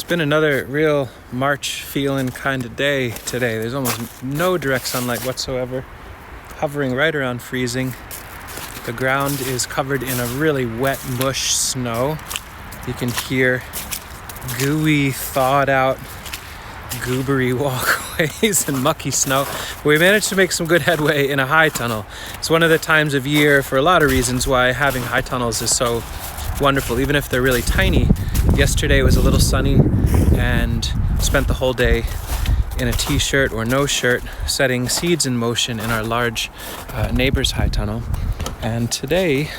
been another real March feeling kind of day today. There's almost no direct sunlight whatsoever, hovering right around freezing. The ground is covered in a really wet mush snow. You can hear gooey, thawed out, goobery walkways and mucky snow. We managed to make some good headway in a high tunnel. It's one of the times of year, for a lot of reasons, why having high tunnels is so wonderful, even if they're really tiny. Yesterday was a little sunny and spent the whole day in a t-shirt or no shirt setting seeds in motion in our large neighbor's high tunnel. And today,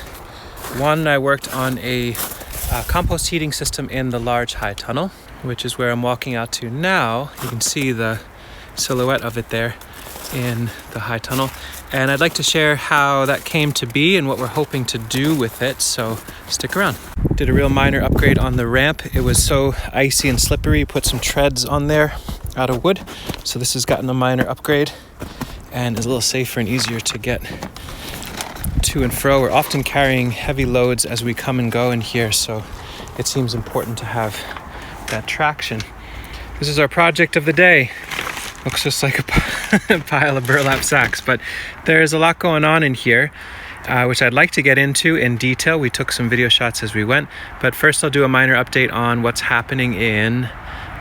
Juan and I worked on a compost heating system in the large high tunnel, which is where I'm walking out to now. You can see the silhouette of it there in the high tunnel. And I'd like to share how that came to be and what we're hoping to do with it, so stick around. Did a real minor upgrade on the ramp. It was so icy and slippery, put some treads on there out of wood. So this has gotten a minor upgrade and is a little safer and easier to get to and fro. We're often carrying heavy loads as we come and go in here, so it seems important to have that traction. This is our project of the day. Looks just like a pile of burlap sacks, but there's a lot going on in here, which I'd like to get into in detail. We took some video shots as we went, but first I'll do a minor update on what's happening in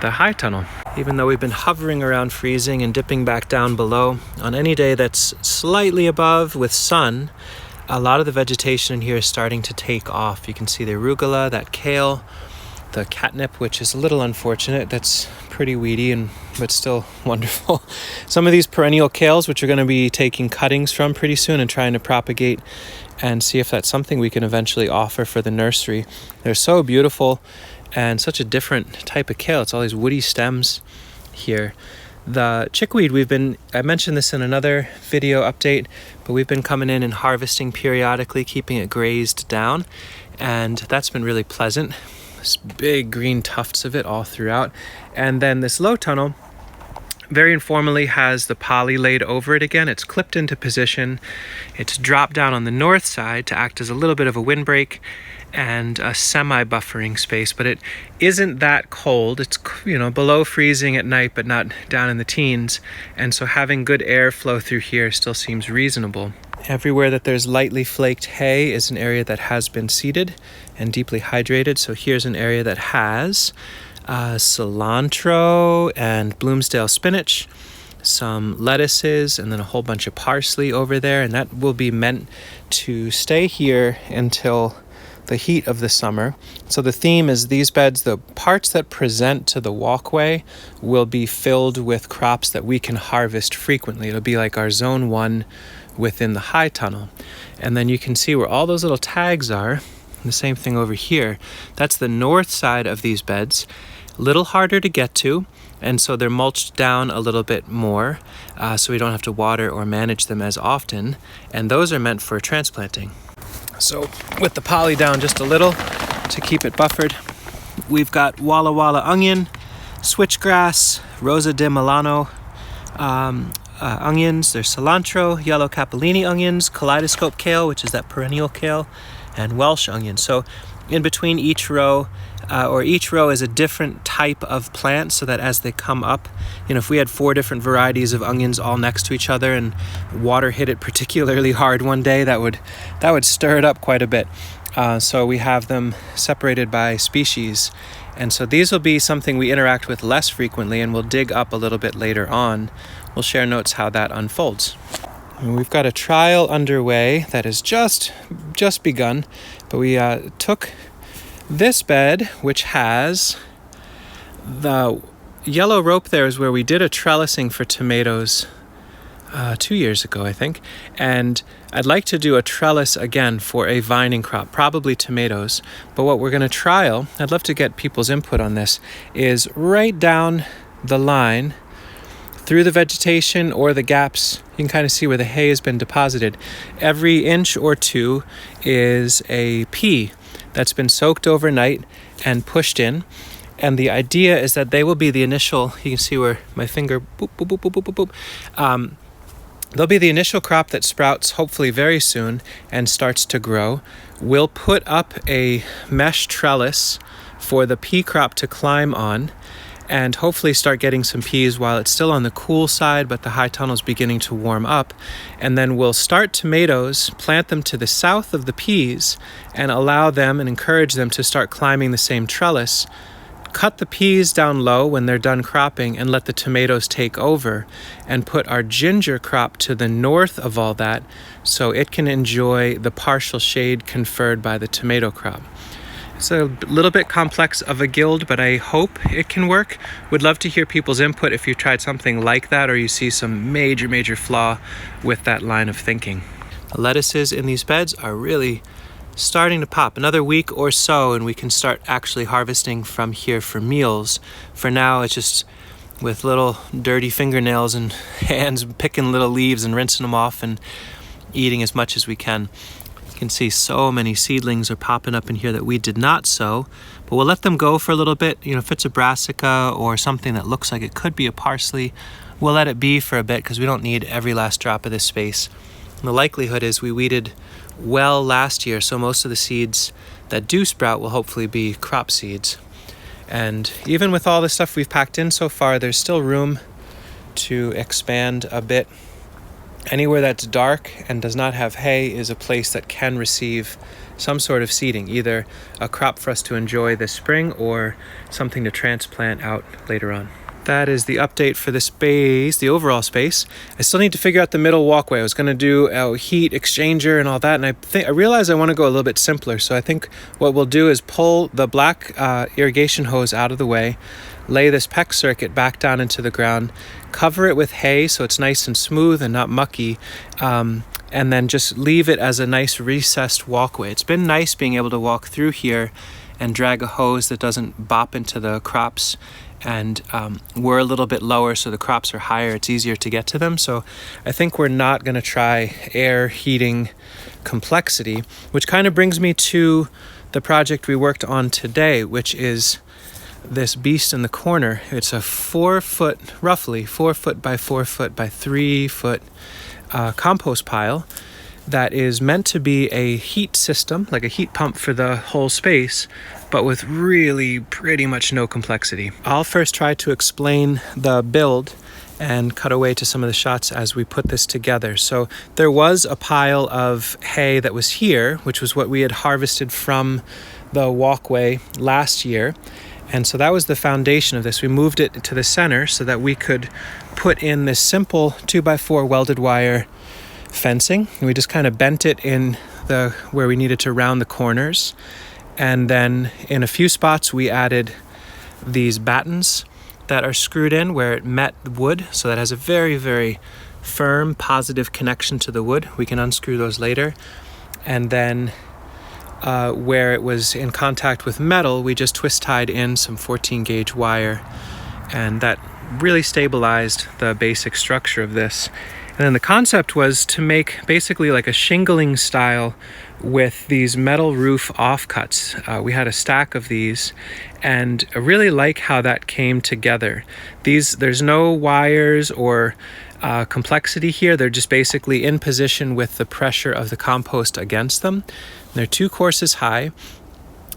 the high tunnel. Even though we've been hovering around freezing and dipping back down below, on any day that's slightly above with sun, a lot of the vegetation in here is starting to take off. You can see the arugula, that kale, the catnip, which is a little unfortunate. That's pretty weedy but still wonderful. Some of these perennial kales, which we're going to be taking cuttings from pretty soon and trying to propagate and see if that's something we can eventually offer for the nursery. They're so beautiful and such a different type of kale. It's all these woody stems here. The chickweed, I mentioned this in another video update, but we've been coming in and harvesting periodically, keeping it grazed down, and that's been really pleasant. This big green tufts of it all throughout. And then this low tunnel very informally has the poly laid over it again. It's clipped into position. It's dropped down on the north side to act as a little bit of a windbreak and a semi-buffering space, but it isn't that cold. It's, below freezing at night, but not down in the teens. And so having good air flow through here still seems reasonable. Everywhere that there's lightly flaked hay is an area that has been seeded and deeply hydrated. So here's an area that has cilantro and Bloomsdale spinach, some lettuces, and then a whole bunch of parsley over there. And that will be meant to stay here until the heat of the summer. So the theme is these beds, the parts that present to the walkway will be filled with crops that we can harvest frequently. It'll be like our zone 1 within the high tunnel. And then you can see where all those little tags are. The same thing over here. That's the north side of these beds. A little harder to get to, and so they're mulched down a little bit more, so we don't have to water or manage them as often. And those are meant for transplanting. So with the poly down just a little to keep it buffered, we've got Walla Walla onion, switchgrass, Rosa di Milano onions, there's cilantro, yellow capellini onions, kaleidoscope kale, which is that perennial kale, and Welsh onions. So in between each row, each row is a different type of plant, so that as they come up, if we had 4 different varieties of onions all next to each other and water hit it particularly hard one day, that would stir it up quite a bit. So we have them separated by species. And so these will be something we interact with less frequently, and we'll dig up a little bit later on. We'll share notes how that unfolds. And we've got a trial underway that has just begun, but we took this bed, which has the yellow rope there, is where we did a trellising for tomatoes 2 years ago, I think. And I'd like to do a trellis again for a vining crop, probably tomatoes. But what we're going to trial, I'd love to get people's input on this, is right down the line through the vegetation or the gaps. You can kind of see where the hay has been deposited. Every inch or 2 is a pea that's been soaked overnight and pushed in. And the idea is that they will be the initial, you can see where my finger, boop, boop, boop, boop, boop, boop. They'll be the initial crop that sprouts hopefully very soon and starts to grow. We'll put up a mesh trellis for the pea crop to climb on and hopefully start getting some peas while it's still on the cool side, but the high tunnel's beginning to warm up. And then we'll start tomatoes, plant them to the south of the peas, and allow them and encourage them to start climbing the same trellis. Cut the peas down low when they're done cropping and let the tomatoes take over, and put our ginger crop to the north of all that so it can enjoy the partial shade conferred by the tomato crop. It's a little bit complex of a guild, but I hope it can work. Would love to hear people's input if you've tried something like that or you see some major flaw with that line of thinking. The lettuces in these beds are really starting to pop. Another week or so and we can start actually harvesting from here for meals. For now, it's just with little dirty fingernails and hands picking little leaves and rinsing them off and eating as much as we can. You can see so many seedlings are popping up in here that we did not sow, but we'll let them go for a little bit. You know, if it's a brassica or something that looks like it could be a parsley, we'll let it be for a bit because we don't need every last drop of this space. And the likelihood is we weeded well last year, so most of the seeds that do sprout will hopefully be crop seeds. And even with all the stuff we've packed in so far, there's still room to expand a bit. Anywhere that's dark and does not have hay is a place that can receive some sort of seeding, either a crop for us to enjoy this spring or something to transplant out later on. That is the update for the space, the overall space. I still need to figure out the middle walkway. I was going to do a heat exchanger and all that, and I realized I want to go a little bit simpler. So I think what we'll do is pull the black irrigation hose out of the way, lay this PEX circuit back down into the ground, cover it with hay so it's nice and smooth and not mucky, and then just leave it as a nice recessed walkway. It's been nice being able to walk through here and drag a hose that doesn't bop into the crops, and we're a little bit lower so the crops are higher. It's easier to get to them. So I think we're not going to try air heating complexity, which kind of brings me to the project we worked on today, which is this beast in the corner. It's a roughly 4 foot by 4 foot by 3 foot compost pile that is meant to be a heat system, like a heat pump for the whole space, but with really pretty much no complexity. I'll first try to explain the build and cut away to some of the shots as we put this together. So there was a pile of hay that was here, which was what we had harvested from the walkway last year. And so that was the foundation of this. We moved it to the center so that we could put in this simple 2x4 welded wire fencing. And we just kind of bent it in where we needed to round the corners. And then in a few spots we added these battens that are screwed in where it met the wood. So that has a very firm, positive connection to the wood. We can unscrew those later. And then where it was in contact with metal, we just twist tied in some 14 gauge wire, and that really stabilized the basic structure of this. And then the concept was to make basically like a shingling style with these metal roof offcuts. We had a stack of these, and I really like how that came together. There's no wires or complexity here. They're just basically in position with the pressure of the compost against them. They're 2 courses high.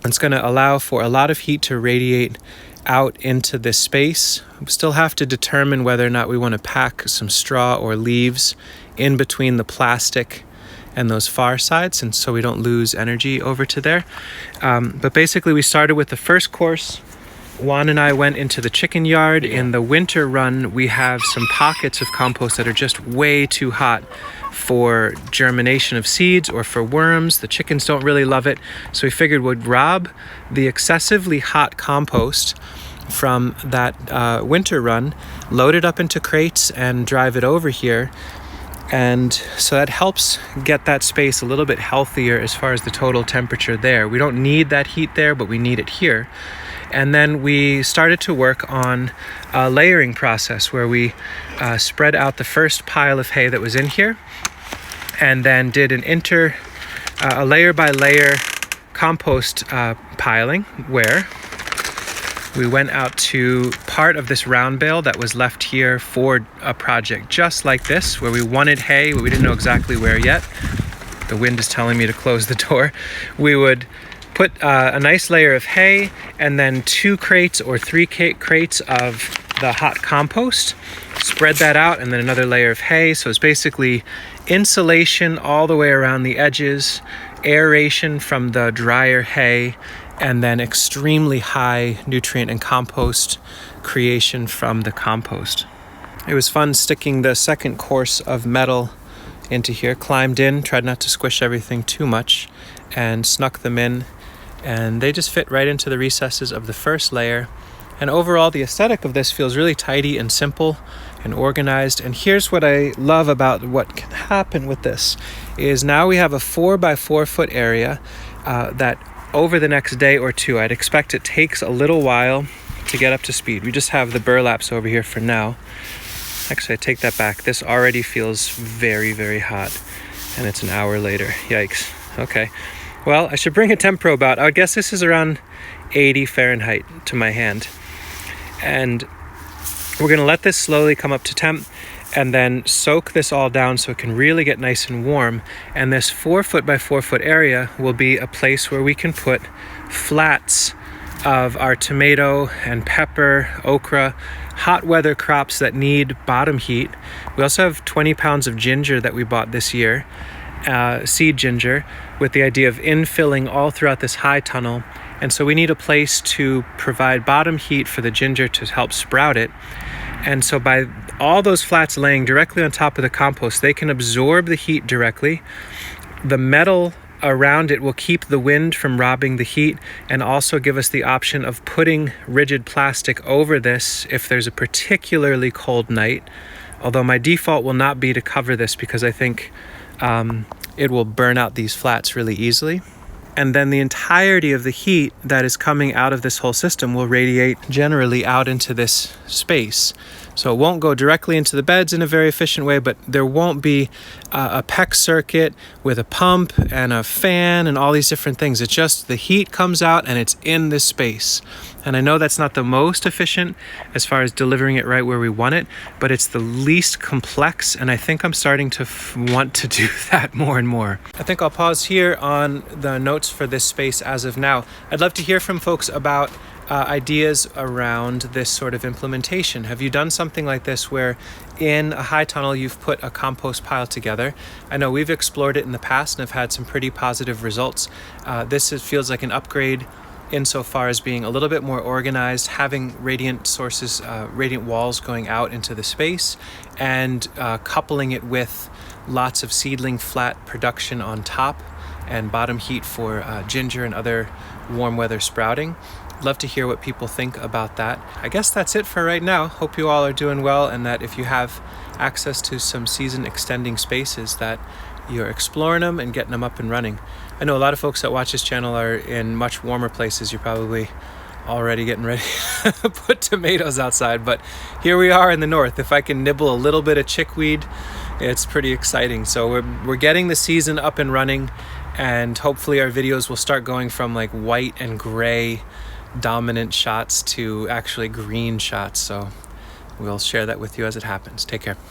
It's going to allow for a lot of heat to radiate out into this space. We still have to determine whether or not we want to pack some straw or leaves in between the plastic and those far sides, and so we don't lose energy over to there. But basically we started with the first course. Juan and I went into the chicken yard. In the winter run, we have some pockets of compost that are just way too hot for germination of seeds or for worms. The chickens don't really love it. So we figured we'd rob the excessively hot compost from that winter run, load it up into crates and drive it over here. And so that helps get that space a little bit healthier as far as the total temperature there. We don't need that heat there, but we need it here. And then we started to work on a layering process where we spread out the first pile of hay that was in here, and then did a layer by layer compost piling, where we went out to part of this round bale that was left here for a project just like this, where we wanted hay, but we didn't know exactly where yet. The wind is telling me to close the door. We would Put a nice layer of hay and then 2 crates or 3 crates of the hot compost. Spread that out and then another layer of hay. So it's basically insulation all the way around the edges, aeration from the drier hay, and then extremely high nutrient and compost creation from the compost. It was fun sticking the second course of metal into here. Climbed in, tried not to squish everything too much, and snuck them in. And they just fit right into the recesses of the first layer. And overall, the aesthetic of this feels really tidy and simple and organized. And here's what I love about what can happen with this is now we have a 4 by 4 foot area that over the next day or two, I'd expect it takes a little while to get up to speed. We just have the burlaps over here for now. Actually, I take that back. This already feels very, very hot, and it's an hour later. Yikes. Okay. Well, I should bring a temp probe out. I guess this is around 80 Fahrenheit to my hand. And we're going to let this slowly come up to temp and then soak this all down so it can really get nice and warm. And this 4 foot by 4 foot area will be a place where we can put flats of our tomato and pepper, okra, hot weather crops that need bottom heat. We also have 20 pounds of ginger that we bought this year, seed ginger, with the idea of infilling all throughout this high tunnel. And so we need a place to provide bottom heat for the ginger to help sprout it. And so by all those flats laying directly on top of the compost, they can absorb the heat directly. The metal around it will keep the wind from robbing the heat and also give us the option of putting rigid plastic over this if there's a particularly cold night. Although my default will not be to cover this because I think it will burn out these flats really easily. And then the entirety of the heat that is coming out of this whole system will radiate generally out into this space. So it won't go directly into the beds in a very efficient way, but there won't be a PEX circuit with a pump and a fan and all these different things. It's just the heat comes out and it's in this space. And I know that's not the most efficient as far as delivering it right where we want it, but it's the least complex. And I think I'm starting to want to do that more and more. I think I'll pause here on the notes for this space as of now. I'd love to hear from folks about ideas around this sort of implementation. Have you done something like this where in a high tunnel you've put a compost pile together? I know we've explored it in the past and have had some pretty positive results. This feels like an upgrade insofar as being a little bit more organized, having radiant sources, radiant walls going out into the space, and coupling it with lots of seedling flat production on top and bottom heat for ginger and other warm weather sprouting. Love to hear what people think about that. I guess that's it for right now. Hope you all are doing well, and that if you have access to some season extending spaces, that you're exploring them and getting them up and running. I know a lot of folks that watch this channel are in much warmer places. You're probably already getting ready to put tomatoes outside, but here we are in the north. If I can nibble a little bit of chickweed, it's pretty exciting. So we're getting the season up and running, and hopefully our videos will start going from like white and gray dominant shots to actually green shots. So we'll share that with you as it happens. Take care.